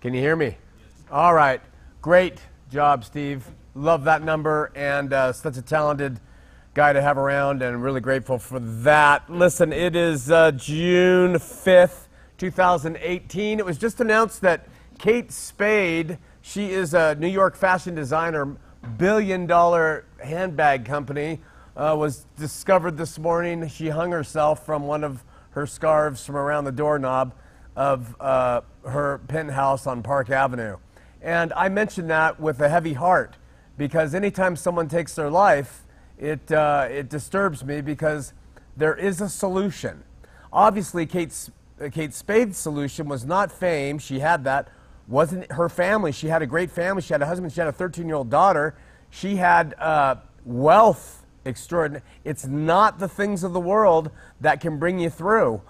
Can you hear me? All right. Great job, Steve. Love that number, and such a talented guy to have around, and really grateful for that. Listen, it is June 5th, 2018. It was just announced that Kate Spade, she is a New York fashion designer, billion-dollar handbag company, was discovered this morning. She hung herself from one of her scarves from around the doorknob of her penthouse on Park Avenue. And I mention that with a heavy heart, because anytime someone takes their life, it disturbs me, because there is a solution. Obviously, Kate Spade's solution was not fame. She had that. Wasn't her family. She had a great family. She had a husband. She had a 13-year-old daughter. She had wealth extraordinary. It's not the things of the world that can bring you through.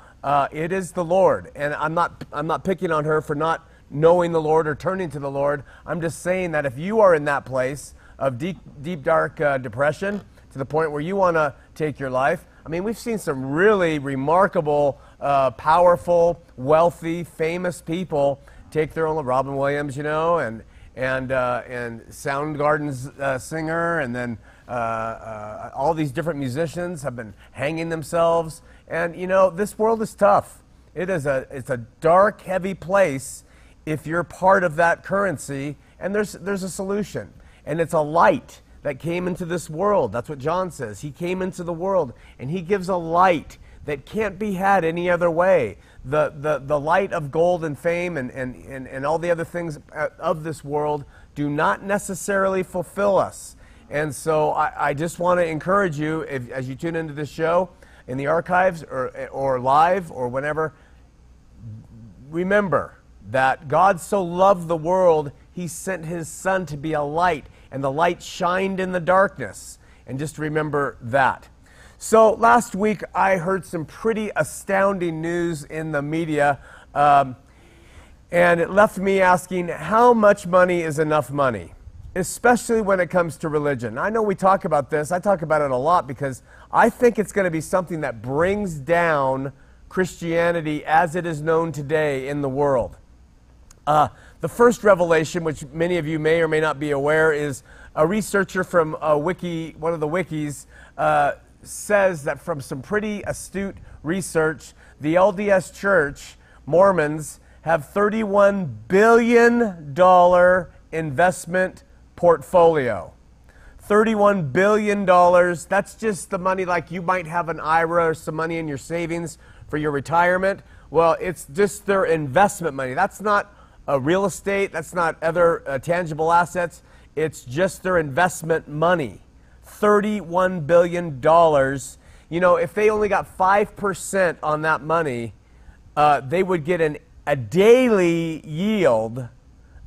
It is the Lord. And I'm not picking on her for not knowing the Lord or turning to the Lord. I'm just saying that if you are in that place of deep, dark depression, to the point where you want to take your life. I mean, we've seen some really remarkable, powerful, wealthy, famous people take their own. Robin Williams, you know, and Soundgarden's singer, and then all these different musicians have been hanging themselves. And you know, this world is tough. It's a dark, heavy place if you're part of that currency. And there's a solution, and it's a light that came into this world. That's what John says. He came into the world, and he gives a light that can't be had any other way. The light of gold and fame and all the other things of this world do not necessarily fulfill us. And so I just want to encourage you, as you tune into this show, in the archives or live or whenever, remember that God so loved the world, he sent his son to be a light, and the light shined in the darkness. And just remember that. So last week I heard some pretty astounding news in the media, and it left me asking, how much money is enough money? Especially when it comes to religion. I know we talk about this. I talk about it a lot because I think it's going to be something that brings down Christianity as it is known today in the world. The first revelation, which many of you may or may not be aware, is a researcher from one of the wikis says that from some pretty astute research, the LDS Church, Mormons, have $31 billion investment portfolio. $31 billion, that's just the money like you might have an IRA or some money in your savings for your retirement. Well, it's just their investment money. That's not real estate, that's not other tangible assets, it's just their investment money. $31 billion. You know, if they only got 5% on that money, they would get a daily yield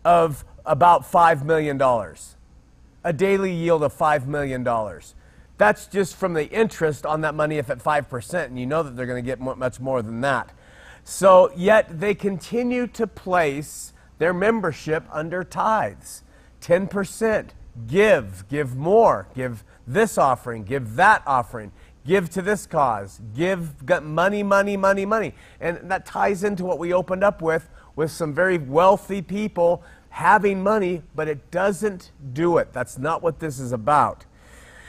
of about $5 million. A daily yield of $5 million. That's just from the interest on that money if at 5%, and you know that they're going to get much more than that. So, yet they continue to place their membership under tithes. 10%. Give more. Give this offering. Give that offering. Give to this cause. Give money. And that ties into what we opened up with some very wealthy people having money, but it doesn't do it. That's not what this is about.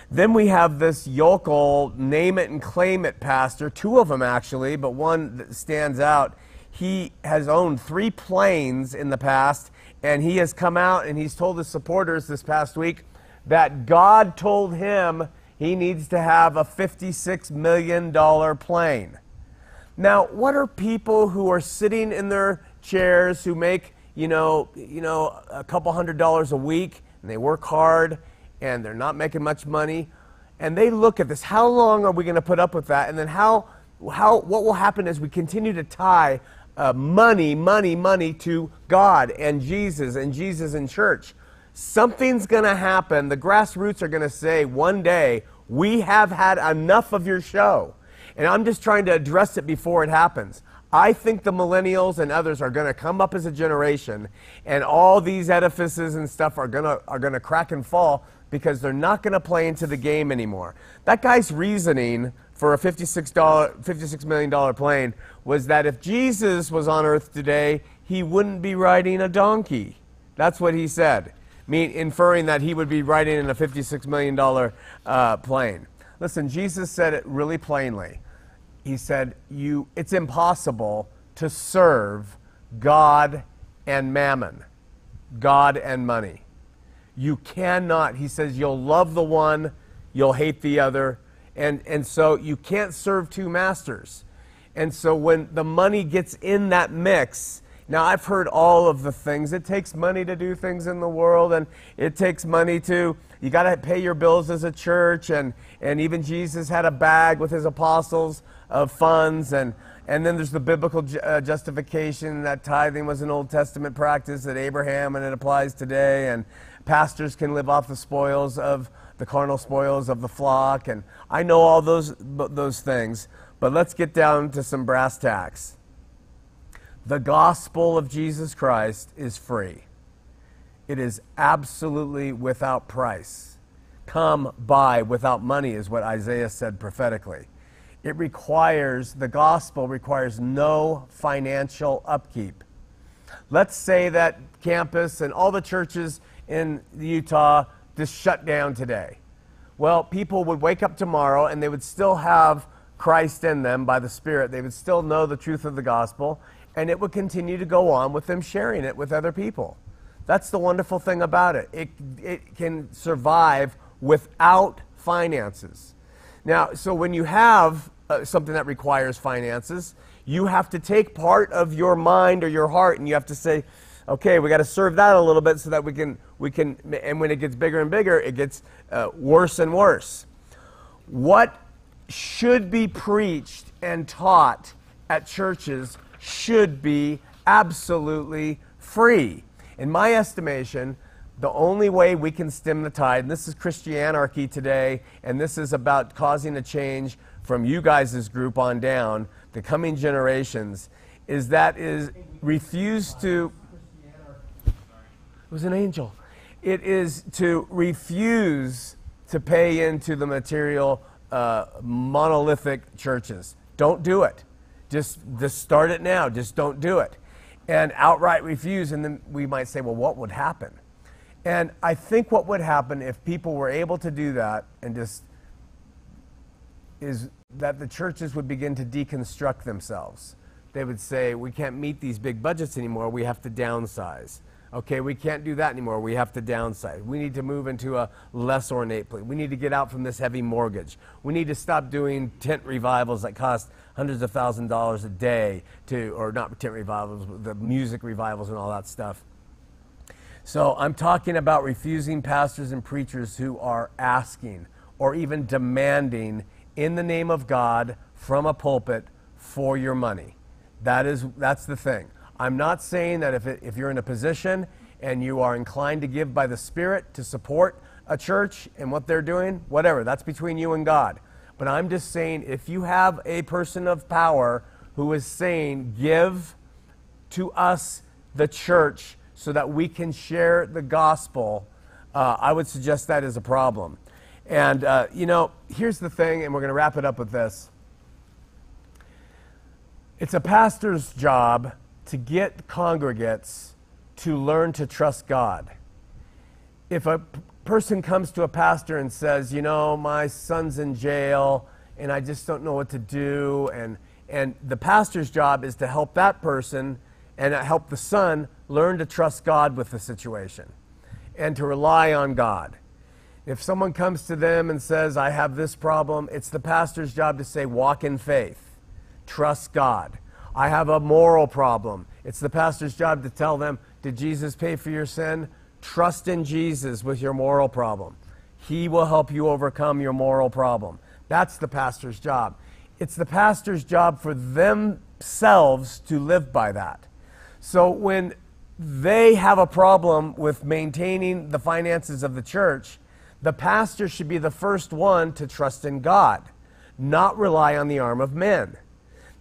Then we have this yokel, name it and claim it pastor, two of them actually, but one that stands out. He has owned 3 planes in the past, and he has come out and he's told his supporters this past week that God told him he needs to have a $56 million plane. Now, what are people who are sitting in their chairs who make, you know, a couple $100s a week, and they work hard, and they're not making much money, and they look at this, how long are we going to put up with that? And then what will happen as we continue to tie money to God and Jesus and church? Something's going to happen. The grassroots are going to say one day, we have had enough of your show. And I'm just trying to address it before it happens. I think the millennials and others are going to come up as a generation, and all these edifices and stuff are going to crack and fall because they're not going to play into the game anymore. That guy's reasoning for a $56 million plane was that if Jesus was on earth today, he wouldn't be riding a donkey. That's what he said, inferring that he would be riding in a $56 million plane. Listen, Jesus said it really plainly. He said, it's impossible to serve God and mammon, God and money. You cannot. He says you'll love the one, you'll hate the other, and so you can't serve two masters. And so when the money gets in that mix, now I've heard all of the things. It takes money to do things in the world, and it takes money you got to pay your bills as a church, and even Jesus had a bag with his apostles of funds, and then there's the biblical justification that tithing was an Old Testament practice at Abraham, and it applies today, and pastors can live off the spoils of the carnal spoils of the flock, and I know all those things, but let's get down to some brass tacks. The gospel of Jesus Christ is free. It is absolutely without price. Come buy without money is what Isaiah said prophetically. The gospel requires no financial upkeep. Let's say that campus and all the churches in Utah just shut down today. Well, people would wake up tomorrow and they would still have Christ in them by the Spirit. They would still know the truth of the gospel, and it would continue to go on with them sharing it with other people. That's the wonderful thing about it. It can survive without finances. Now, so when you have something that requires finances, you have to take part of your mind or your heart, and you have to say, okay, we got to serve that a little bit so that we can, and when it gets bigger and bigger, it gets worse and worse. What should be preached and taught at churches should be absolutely free. In my estimation, the only way we can stem the tide, and this is ChristiAnarchy Today, and this is about causing a change from you guys' group on down, the coming generations, is refuse to... It was an angel. It is to refuse to pay into the material monolithic churches. Don't do it. Just start it now. Just don't do it. And outright refuse, and then we might say, well, what would happen? And I think what would happen if people were able to do that is that the churches would begin to deconstruct themselves. They would say, we can't meet these big budgets anymore, we have to downsize. Okay, we can't do that anymore, we have to downsize. We need to move into a less ornate place. We need to get out from this heavy mortgage. We need to stop doing tent revivals that cost hundreds of thousands of dollars a day or not tent revivals, the music revivals and all that stuff. So I'm talking about refusing pastors and preachers who are asking or even demanding in the name of God from a pulpit for your money. That's the thing. I'm not saying that if you're in a position and you are inclined to give by the Spirit to support a church and what they're doing, whatever, that's between you and God. But I'm just saying if you have a person of power who is saying, give to us, the church, so that we can share the gospel, I would suggest that is a problem. And, here's the thing, and we're going to wrap it up with this. It's a pastor's job to get congregates to learn to trust God. If a person comes to a pastor and says, my son's in jail and I just don't know what to do, and the pastor's job is to help that person and help the son learn to trust God with the situation and to rely on God. If someone comes to them and says, I have this problem, it's the pastor's job to say, walk in faith, trust God. I have a moral problem. It's the pastor's job to tell them, did Jesus pay for your sin? Trust in Jesus with your moral problem. He will help you overcome your moral problem. That's the pastor's job. It's the pastor's job for themselves to live by that. So when they have a problem with maintaining the finances of the church, the pastor should be the first one to trust in God, not rely on the arm of men.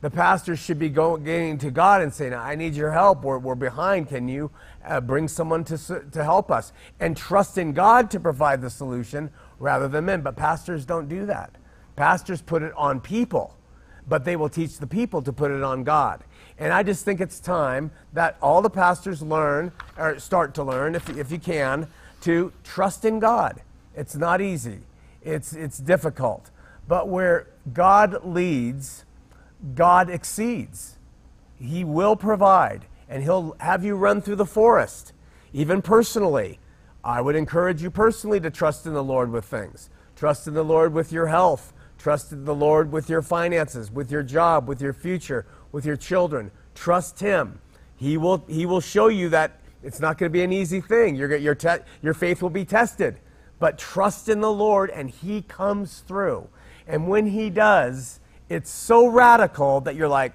The pastor should be getting to God and saying, I need your help. We're behind. Can you bring someone to help us? And trust in God to provide the solution rather than men. But pastors don't do that. Pastors put it on people. but they will teach the people to put it on God. And I just think it's time that all the pastors learn, or start to learn, if you can, to trust in God. It's not easy. It's difficult. But where God leads, God exceeds. He will provide, and He'll have you run through the forest. Even personally, I would encourage you personally to trust in the Lord with things. Trust in the Lord with your health. Trust in the Lord with your finances, with your job, with your future, with your children. Trust Him. He will show you that it's not going to be an easy thing. Your faith will be tested. But trust in the Lord, and He comes through. And when He does, it's so radical that you're like,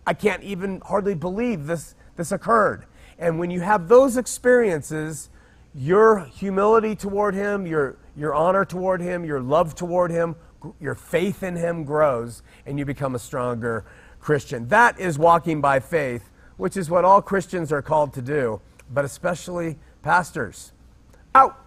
I can't even hardly believe this occurred. And when you have those experiences, your humility toward Him, your honor toward Him, your love toward Him, your faith in Him grows, and you become a stronger Christian. That is walking by faith, which is what all Christians are called to do, but especially pastors. Out!